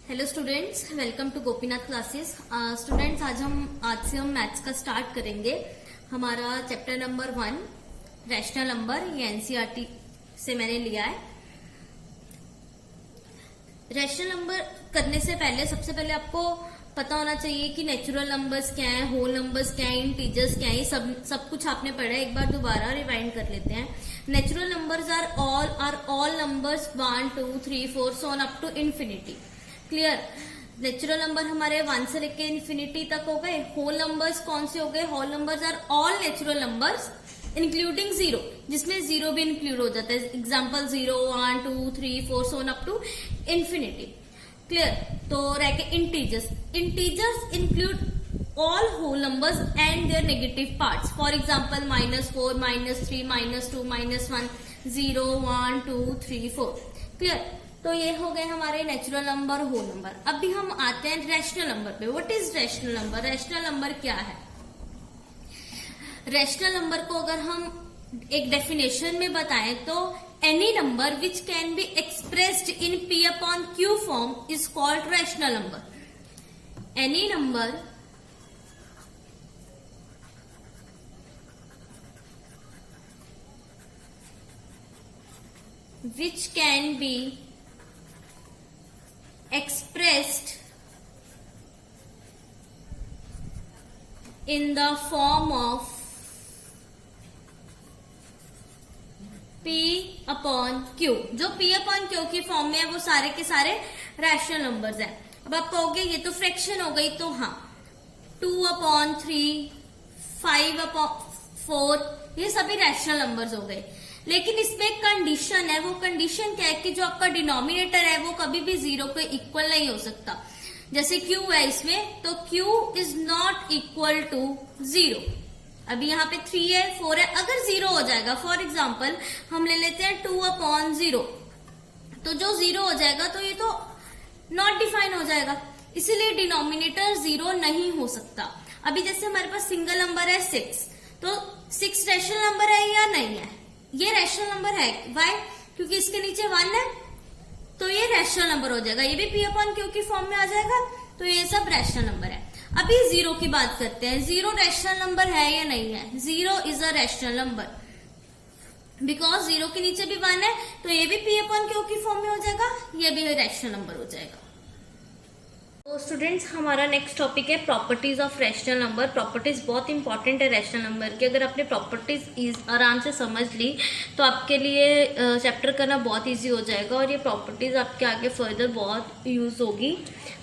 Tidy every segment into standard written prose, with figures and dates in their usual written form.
Hello students, welcome to Gopinath classes. Students, आज से हम मैथ्स का स्टार्ट करेंगे। हमारा चैप्टर नंबर 1 रैशनल नंबर, ये एनसीईआरटी से मैंने लिया है। रैशनल नंबर करने से पहले सबसे पहले आपको पता होना चाहिए कि नेचुरल नंबर्स क्या है, होल नंबर्स क्या है, इंटीजर्स क्या है। सब कुछ आपने पढ़ा है, एक बार दोबारा रिवाइंड कर लेते हैं। Natural numbers are all numbers 1 2 3 4 so on up to infinity. Clear. Natural number हमारे 1 से लेके इन्फिनिटी तक हो गए। होल नंबर्स कौन से हो गए? Whole numbers are all natural numbers including zero, जिसमें जीरो भी इंक्लूड हो जाता है। Example 0 1 2 3 4 so on up to infinity. Clear. तो रह के integers include all whole numbers and their negative parts. For example -4 -3 -2 -1 0 1 2 3 4। Clear. तो ये हो गए हमारे नेचुरल नंबर, होल नंबर। अभी हम आते हैं रैशनल नंबर पे। What is rational number? Rational number क्या है? रैशनल नंबर को अगर हम एक डेफिनेशन में बताएं तो any number which can be expressed in P upon Q form is called rational number. Any number which can be expressed in the form of P upon Q। जो P upon Q की form में है वो सारे के सारे rational numbers हैं। अब आप कहोगे ये तो फ्रैक्शन हो गई, तो हाँ 2 upon 3 5 upon 4 ये सभी रैशनल नंबर्स हो गए। लेकिन इसमें एक कंडीशन है। वो कंडीशन क्या है कि जो आपका डिनोमिनेटर है वो कभी भी जीरो के इक्वल नहीं हो सकता। जैसे Q है इसमें, तो Q is not equal to 0। अभी यहाँ पे 3 है 4 है, अगर 0 हो जाएगा, फॉर एग्जाम्पल हम ले लेते हैं 2 upon 0, तो जो 0 हो जाएगा तो ये तो नॉट डिफाइन हो जाएगा, इसीलिए डिनोमिनेटर 0 नहीं हो सकता। अभी जैसे हमारे पास सिंगल नंबर है 6, तो 6 रैशनल नंबर है या नहीं है? ये रैशनल नंबर है। वाई? क्योंकि इसके नीचे 1 है, तो ये रैशनल नंबर हो जाएगा। ये भी P upon Q की फॉर्म में आ जाएगा, तो ये सब रैशनल नंबर है। अभी 0 की बात करते हैं। 0 रैशनल नंबर है या नहीं है? 0 is a rational number because 0 के नीचे भी 1 है, तो ये भी P upon Q की फॉर्म में हो जाएगा, ये भी रैशनल नंबर हो जाएगा। तो स्टूडेंट्स, हमारा नेक्स्ट टॉपिक है properties of rational number. Properties बहुत इंपॉर्टेंट है रैशनल नंबर की। अगर आपने प्रॉपर्टीज आराम से समझ ली तो आपके लिए चैप्टर करना बहुत इजी हो जाएगा, और ये प्रॉपर्टीज आपके आगे फर्दर बहुत यूज होगी।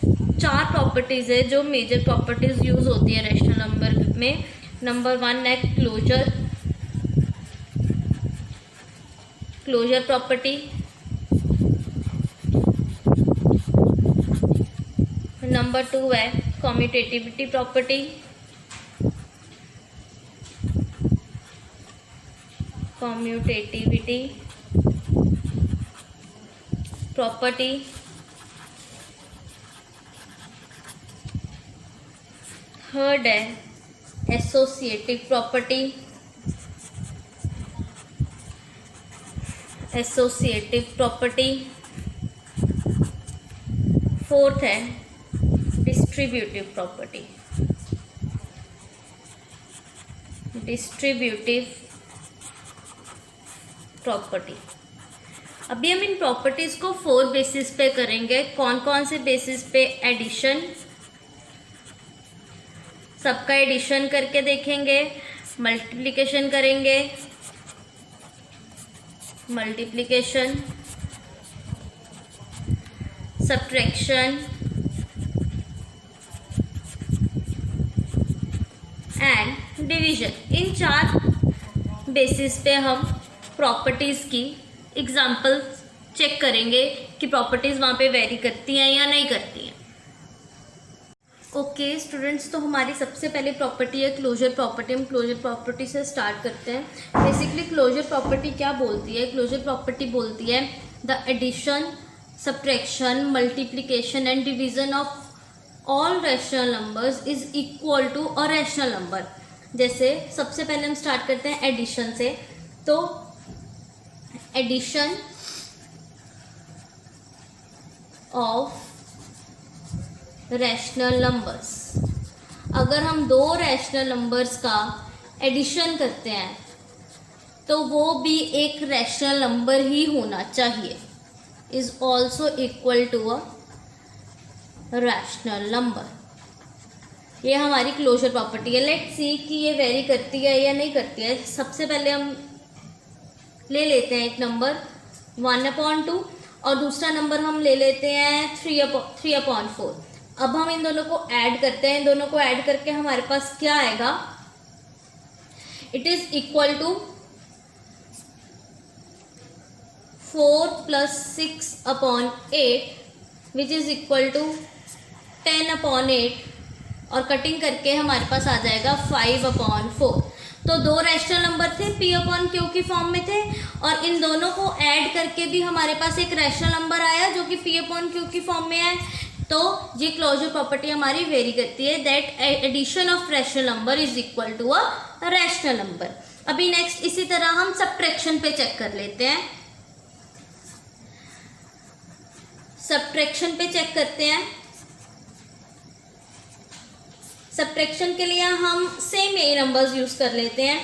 4 प्रॉपर्टीज है जो मेजर प्रॉपर्टीज यूज होती है रैशनल नंबर में। नंबर 1 है क्लोजर प्रॉपर्टी। नंबर 2 है कम्यूटेटिविटी प्रॉपर्टी। थर्ड है एसोसिएटिव प्रॉपर्टी। फोर्थ है डिस्ट्रीब्यूटिव प्रॉपर्टी। अभी हम इन प्रॉपर्टीज को 4 बेसिस पे करेंगे। कौन कौन से बेसिस पे? एडिशन, सबका एडिशन करके देखेंगे, मल्टीप्लिकेशन करेंगे, subtraction and division. In 4 basis पे हम प्रॉपर्टीज की एग्जाम्पल चेक करेंगे कि प्रॉपर्टीज वहां पे वेरी करती हैं या नहीं करती हैं। ओके स्टूडेंट्स, तो हमारी सबसे पहले प्रॉपर्टी है क्लोजर प्रॉपर्टी। हम क्लोजर प्रॉपर्टी से स्टार्ट करते हैं। बेसिकली क्लोजर प्रॉपर्टी क्या बोलती है? क्लोजर प्रॉपर्टी बोलती है the addition, subtraction, multiplication and division of all rational numbers is equal to a rational number. जैसे सबसे पहले हम स्टार्ट करते हैं एडिशन से। तो एडिशन of रैशनल नंबर्स। अगर हम दो रैशनल नंबर्स का एडिशन करते हैं तो वो भी एक रैशनल नंबर ही होना चाहिए, is also equal to a rational number. ये हमारी क्लोजर प्रॉपर्टी है। लेट्स सी कि ये वेरी करती है या नहीं करती है। सबसे पहले हम ले लेते हैं एक नंबर 1/2 और दूसरा नंबर हम ले लेते हैं 3/4। अब हम इन दोनों को ऐड करते हैं। इन दोनों को ऐड करके हमारे पास क्या आएगा, it is equal to 4 + 6/8 which is equal to 10/8 और कटिंग करके हमारे पास आ जाएगा 5/4। तो दो रैशनल नंबर थे, P/Q की फॉर्म में थे और इन दोनों को ऐड करके भी हमारे पास एक रैशनल नंबर आया जो कि P/Q की फॉर्म में है। तो ये क्लोजर प्रॉपर्टी हमारी वेरी करती है, that addition of rational number is equal to a rational number. अभी नेक्स्ट इसी तरह हम सब्ट्रैक्शन पे चेक कर लेते हैं। सब्ट्रैक्शन पे चेक करते हैं। सब्ट्रैक्शन के लिए हम सेम यही नंबर्स यूज कर लेते हैं।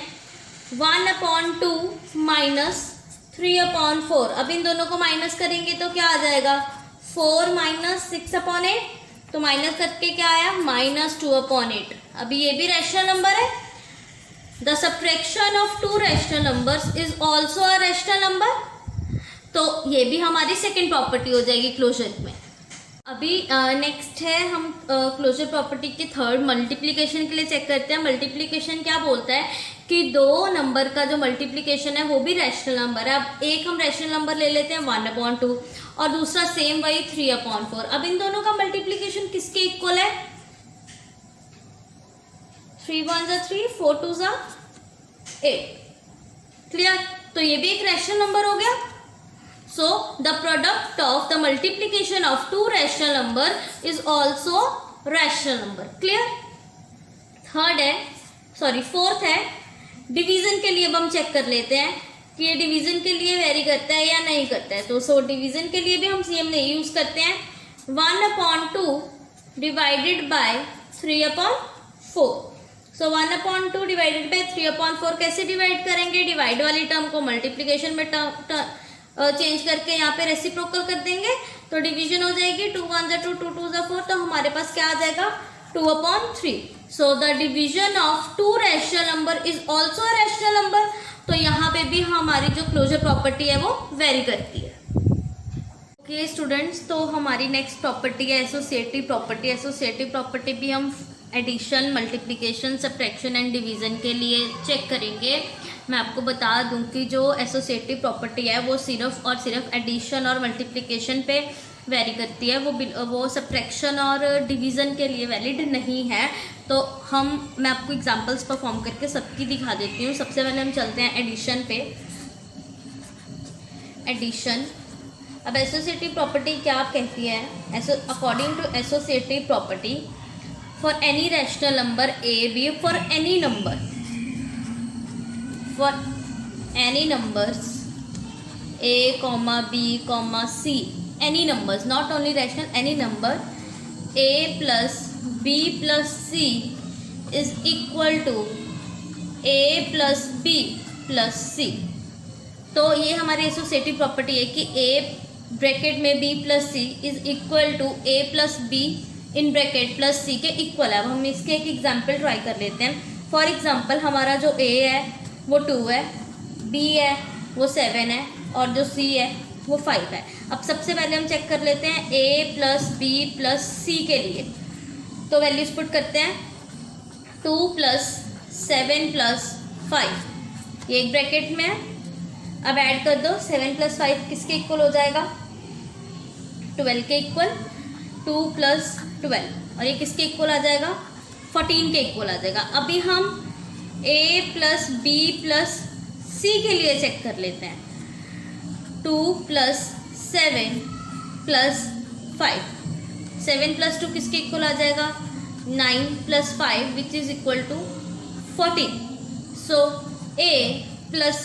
1/2 माइनस 3/4। अब इन दोनों को माइनस करेंगे तो क्या आ जाएगा, 4 - 6/8। तो माइनस करके क्या आया, -2/8। अभी ये भी रैशनल नंबर है। The subtraction of to rational numbers is also a rational number. तो ये भी हमारी सेकेंड प्रॉपर्टी हो जाएगी क्लोजर में। अभी नेक्स्ट है हम क्लोजर प्रॉपर्टी के थर्ड, मल्टीप्लिकेशन के लिए चेक करते हैं। मल्टीप्लिकेशन क्या बोलता है कि दो नंबर का जो मल्टीप्लिकेशन है वो भी रैशनल नंबर है। अब एक हम रैशनल नंबर ले लेते हैं 1/2 और दूसरा सेम वही 3/4। अब इन दोनों का मल्टीप्लिकेशन किसके इक्वल है, 3 × 1 = 3, 4 × 2 = 8। क्लियर। तो ये भी एक रैशनल नंबर हो गया। So the product of the multiplication of two rational number is also rational number. Clear? Fourth है डिवीजन के लिए। अब हम चेक कर लेते हैं कि ये डिवीजन के लिए वेरी करता है या नहीं करता है। तो डिवीजन के लिए भी हम सेम नहीं यूज करते हैं। 1/2 डिवाइडेड बाय 3/4। 1/2 डिवाइडेड बाय 3/4 कैसे डिवाइड करेंगे, डिवाइड वाली टर्म को मल्टीप्लीकेशन में चेंज करके यहाँ पे रेसिप्रोकल कर देंगे तो डिवीजन हो जाएगी। 2 × 1 = 2, 2 × 2 = 4। तो हमारे पास क्या आ जाएगा, 2/3। So the division of to rational number is also a rational number. तो यहाँ पे भी हमारी जो क्लोजर प्रॉपर्टी है वो वेरी करती है। ओके स्टूडेंट्स, तो हमारी नेक्स्ट प्रॉपर्टी है एसोसिएटिव प्रॉपर्टी। एसोसिएटिव प्रॉपर्टी भी हम addition, multiplication, subtraction and division के लिए चेक करेंगे। मैं आपको बता दूं कि जो एसोसिएटिव प्रॉपर्टी है वो सिर्फ और सिर्फ एडिशन और मल्टीप्लिकेशन पे वेरी करती है, वो सब्ट्रैक्शन और डिवीज़न के लिए वैलिड नहीं है। तो मैं आपको एग्जांपल्स परफॉर्म करके सबकी दिखा देती हूँ। सबसे पहले हम चलते हैं एडिशन पे। एडिशन, अब एसोसिएटिव प्रॉपर्टी क्या कहती है, according to associative property for any rational number A B, for any number, for any numbers a, b, c, any numbers, not only rational, any number a plus b plus c is equal to a plus b plus c। तो ये हमारी associative property है कि a bracket में b plus c is equal to a plus b in bracket plus c के equal है। अब हम इसके एक एग्जाम्पल ट्राई कर लेते हैं। फॉर एग्जाम्पल हमारा जो a है वो 2 है, B है वो 7 है और जो C है वो 5 है। अब सबसे पहले हम चेक कर लेते हैं A + B + C के लिए। तो वैल्यूज पुट करते हैं, 2 + 7 + 5 ये एक ब्रैकेट में है। अब ऐड कर दो, 7 + 5 किसके इक्वल हो जाएगा, 12 के इक्वल। 2 + 12 और ये किसके इक्वल आ जाएगा, 14 के इक्वल आ जाएगा। अभी हम A + B + C के लिए चेक कर लेते हैं। 2 + 7 + 5, 7 + 2 किसके इक्वल आ जाएगा, 9 + 5 which is equal to 14। So A +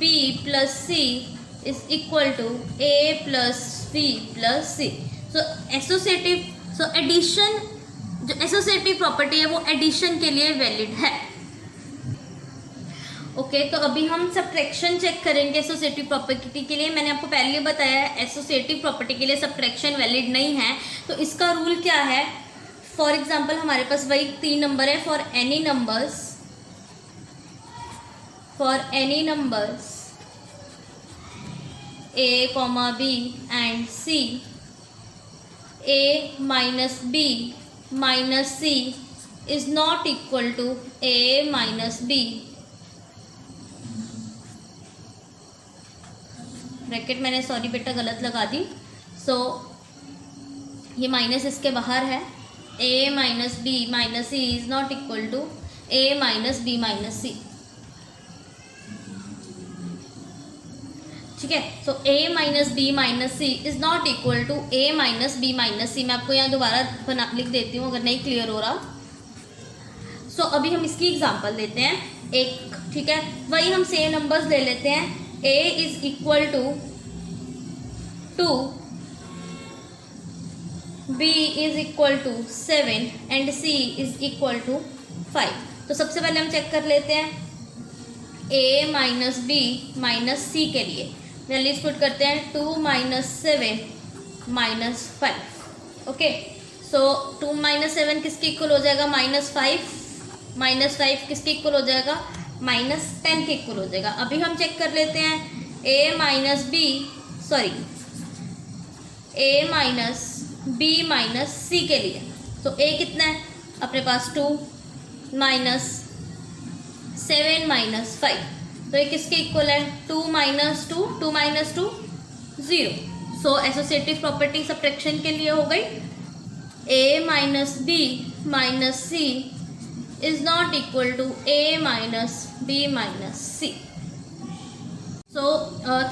B + C is equal to A + B + C। So associative so addition जो एसोसिएटिव प्रॉपर्टी है वो एडिशन के लिए वैलिड है। ओके, तो अभी हम सब्ट्रैक्शन चेक करेंगे एसोसिएटिव प्रॉपर्टी के लिए। मैंने आपको पहले बताया है एसोसिएटिव प्रॉपर्टी के लिए सब्ट्रैक्शन वैलिड नहीं है। तो इसका रूल क्या है? फॉर एग्जाम्पल हमारे पास वही 3 नंबर है। For any numbers a, b and c, a minus b minus c is not equal to a minus b। Bracket मैंने सॉरी बेटा गलत लगा दी। सो ये माइनस इसके बाहर है। a minus b minus c is not equal to a minus b minus c। ठीक है, तो a minus B minus C is not equal to a minus B minus C. मैं आपको यहाँ दोबारा लिख देती हूँ अगर नहीं क्लियर हो रहा। सो अभी हम इसकी एग्जांपल लेते हैं एक। ठीक है, वही हम सेम नंबर्स ले लेते हैं। a is equal to 2, b is equal to 7 and c is equal to 5। तो सबसे पहले हम चेक कर लेते हैं a माइनस बी माइनस सी के लिए वैल्यूज पुट करते हैं। 2 माइनस 7 माइनस 5। ओके, सो 2 माइनस 7 किसके इक्वल हो जाएगा? -5। -5 किसके इक्वल हो जाएगा? -10 के इक्वल हो जाएगा। अभी हम चेक कर लेते हैं a माइनस b माइनस सी के लिए। तो a कितना है अपने पास? 2 माइनस 7 माइनस 5। तो ये किसके इक्वल है? 2 minus 2 0। So associative property subtraction के लिए हो गई a minus B minus C is not equal to a minus B minus C. So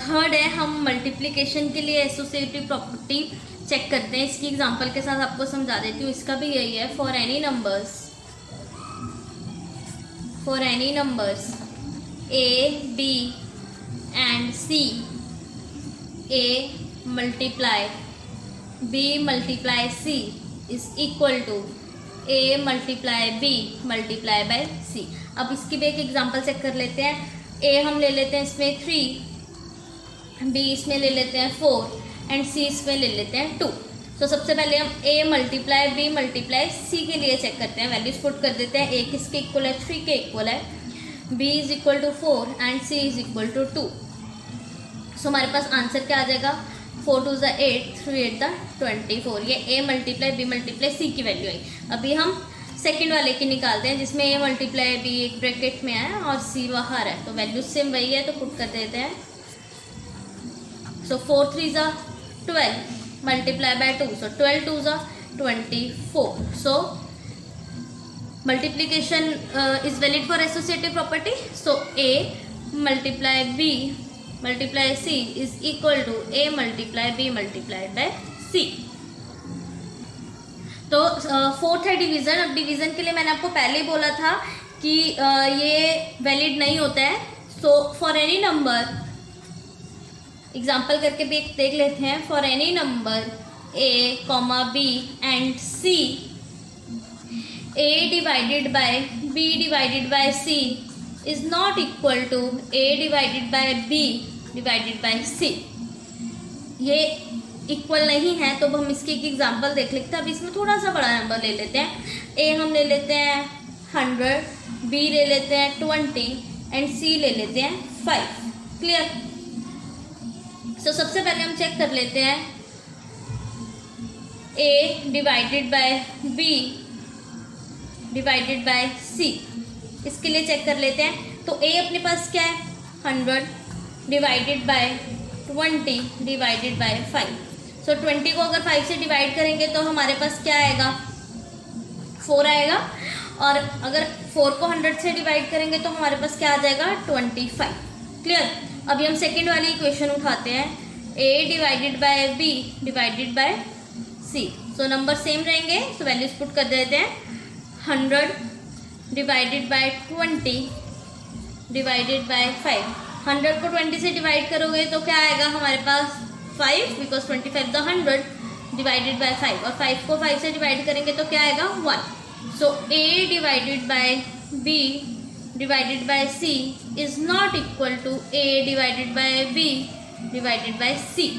third है, हम मल्टीप्लिकेशन के लिए एसोसिएटिव प्रॉपर्टी चेक करते हैं। इसकी एग्जांपल के साथ आपको समझा देती हूँ। इसका भी यही है। For any numbers a, b and c, a multiply b multiply c is equal to a multiply b multiply by c। अब इसकी भी एक एग्जांपल चेक कर लेते हैं। a हम ले लेते हैं इसमें 3, b इसमें ले लेते हैं 4 एंड c इसमें ले लेते हैं 2। तो सबसे पहले हम a multiply b multiply c के लिए चेक करते हैं। वैल्यूज पुट कर देते हैं। a किसके इक्वल है? 3 के इक्वल है। b is equal to 4 and c is equal to 2। So हमारे पास आंसर क्या आ जाएगा? 4 2 = 8, 3 8 = 24। ये a multiply b multiply c की वैल्यू आई। अभी हम सेकंड वाले की निकालते हैं जिसमें a मल्टीप्लाई b एक ब्रैकेट में है और c बाहर है। तो वैल्यू सेम वही है, तो पुट कर देते हैं। सो 4 3 = 12 multiply by 2। So 12 2 = 24। So multiplication is valid for associative property. So a multiply b multiply c is equal to a multiply b multiplied by c। तो फोर्थ है डिवीजन। अब डिवीजन के लिए मैंने आपको पहले ही बोला था कि ये वैलिड नहीं होता है। So for any number, example करके भी देख लेते हैं। For any number a, b and c, a divided by b divided by c is not equal to a divided by b divided by c। ये equal नहीं है तो हम इसकी एक एग्जांपल देख लेते हैं। अब इसमें थोड़ा सा बड़ा नंबर ले लेते हैं। a हम ले लेते हैं 100, b ले लेते हैं 20 एंड c ले लेते हैं 5। क्लियर? सो सबसे पहले हम चेक कर लेते हैं a divided by b divided by c। इसके लिए चेक कर लेते हैं। तो a अपने पास क्या है? 100 डिवाइडेड बाय 20 डिवाइडेड बाय 5। सो 20 को अगर 5 से डिवाइड करेंगे तो हमारे पास क्या आएगा? 4 आएगा। और अगर 4 को 100 से डिवाइड करेंगे तो हमारे पास क्या आ जाएगा? 25। क्लियर? अभी हम सेकेंड वाली इक्वेशन उठाते हैं। a divided by b divided by c। So number same रहेंगे। सो वैल्यूज पुट कर देते हैं। 100 डिवाइडेड बाय 20 डिवाइडेड बाय 5। 100 को 20 से डिवाइड करोगे तो क्या आएगा हमारे पास? 5, बिकॉज 25 द 100 डिवाइडेड बाय 5 और 5 को 5 से डिवाइड करेंगे तो क्या आएगा 1. So A divided by B divided by C is not equal to A divided by B divided by C.